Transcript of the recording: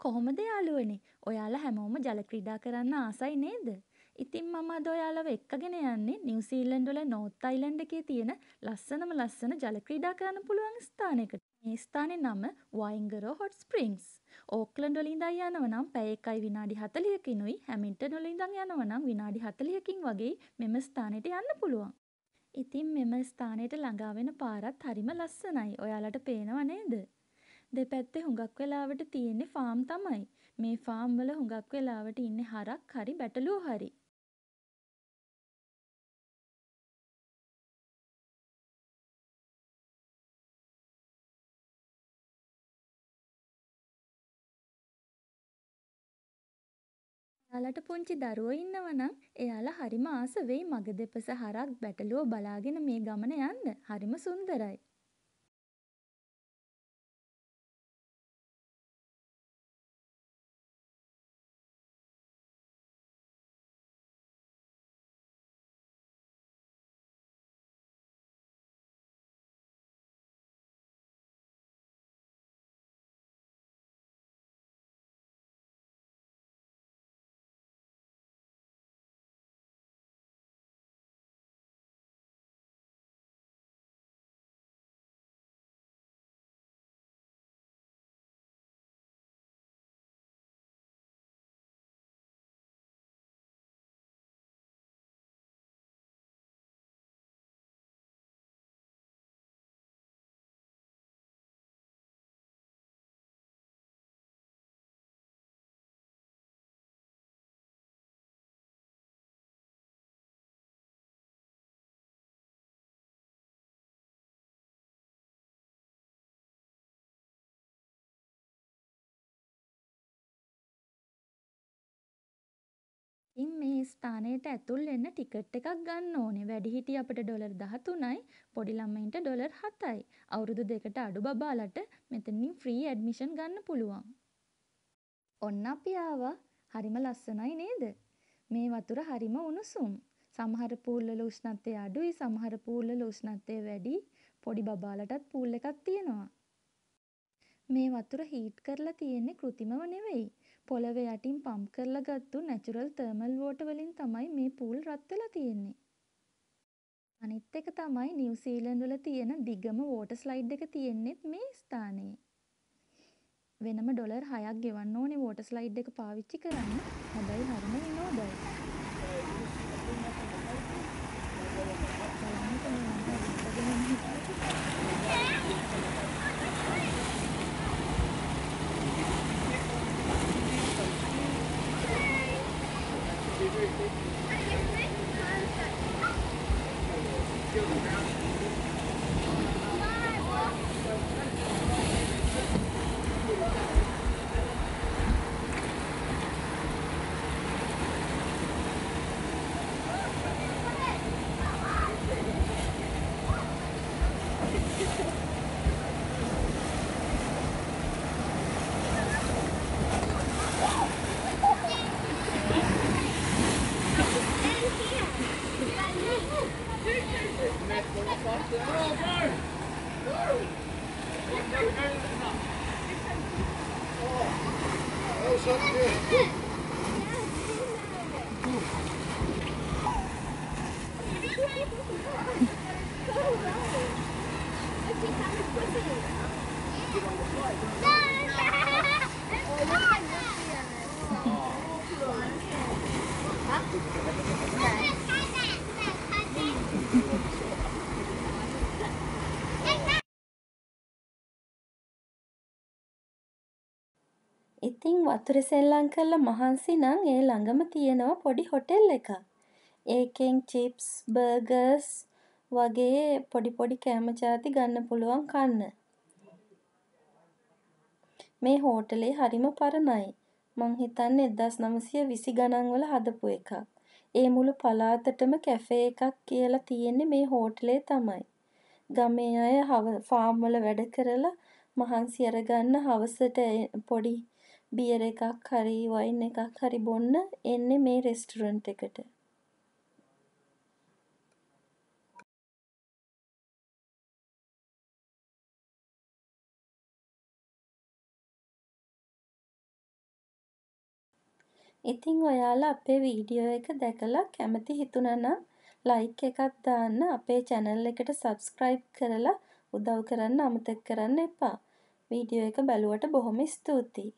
කොහොමද යාළුවනේ? ඔයාලා හැමෝම ජල ක්‍රීඩා කරන්න ආසයි නේද? ඉතින් මම අද ඔයාලව එක්කගෙන යන්නේ නිව්සීලන්ත වල නෝර්ත් අයිලන්ඩ් එකේ තියෙන ලස්සන ජල ක්‍රීඩා කරන්න පුළුවන් ස්ථානයකට. මේ ස්ථානේ නම වයින්ගරෝ හොට් ස්ප්‍රින්ග්ස්. ඕක්ලන්ඩ් වල ඉඳන් යනවා නම් පැය 1යි විනාඩි 40කිනුයි හැමිල්ටන් වල ඉඳන් යනවා නම් විනාඩි 40කින් වගේ මෙම ස්ථානෙට යන්න පුළුවන්. ඉතින් මෙම ස්ථානෙට ළඟා වෙන පාරත් හරිම ලස්සනයි. ඔයාලට පේනව නේද? දෙපැත්තේ හුඟක් වෙලාවට තියෙන්නේ ෆාම් තමයි. මේ ෆාම් වල හුඟක් වෙලාවට ඉන්නේ හරක් හරි බැටළුවෝ හරි. එයාලට පුංචි දරුවෝ ඉන්නව නම් එයාලා හරිම ආස වෙයි මග දෙපස හරක් බැටළුවෝ බලාගෙන මේ ගමන යන්න. හරිම සුන්දරයි. ඉතින් මේ ස්ථානයට ඇතුල් වෙන්න ටිකට් එකක් ගන්න ඕනේ. වැඩිහිටිය අපිට ඩොලර් 13යි, පොඩි ළමයින්ට ඩොලර් 7යි. අවුරුදු දෙකට අඩු බබාලට මෙතනින් ෆ්‍රී ඇඩ්මිෂන් ගන්න පුළුවන්. ඔන්න අපි ආවා. හරිම ලස්සනයි නේද? මේ වතුර හරිම උණුසුම්. සමහර පූල් වල උෂ්ණත්වය අඩුයි, සමහර පූල් වල උෂ්ණත්වය වැඩි. පොඩි බබාලටත් පූල් එකක් තියෙනවා. මේ වතුර හීට් කරලා තියෙන්නේ කෘතිමව නෙවෙයි. පොළවේ යටින් පම්ප් කරලා ගත්තු නැචරල් තර්මල් වෝටර් වලින් තමයි මේ පූල් රත් වෙලා තියෙන්නේ. අනිත් එක තමයි නිව්සීලන්ත වල තියෙන දිගම වෝටර් ස්ලයිඩ් එක තියෙන්නෙත් මේ ස්ථානයේ. වෙනම ඩොලර් 6ක් ගෙවන්න ඕනේ වෝටර් ස්ලයිඩ් එක පාවිච්චි කරන්න. හැබැයි හරිම විනෝදයි. බලන්නකෝ මේ මම හිතගෙන ඉතින් වතුරේ සෙල්ලම් කරලා මහන්සි නම් ඒ ළඟම තියෙනවා පොඩි හොටෙල් එකක්. ඒකෙන් චිප්ස්, බර්ගර්ස් වගේ පොඩි කෑම ජාති ගන්න පුළුවන් කන්න. මේ හෝටලේ හරිම පරණයි. මං හිතන්නේ 1920 ගණන් වල හදපු එකක්. ඒ මුළු පළාතටම කැෆේ එකක් කියලා තියෙන්නේ මේ හෝටලේ තමයි. ගමේ අය ෆාම් වල වැඩ කරලා මහන්සි අරගන්න හවසට පොඩි බියර් එකක් හරි වයින් එකක් හරි බොන්න එන්නේ මේ රෙස්ටුරන්ට් එකට. ඉතින් ඔයාලා අපේ වීඩියෝ එක දැකලා කැමති හිතුණා නම් ලයික් එකක් දාන්න, අපේ channel එකට subscribe කරලා උදව් කරන්න අමතක කරන්න එපා. වීඩියෝ එක බැලුවට බොහොම ස්තුතියි.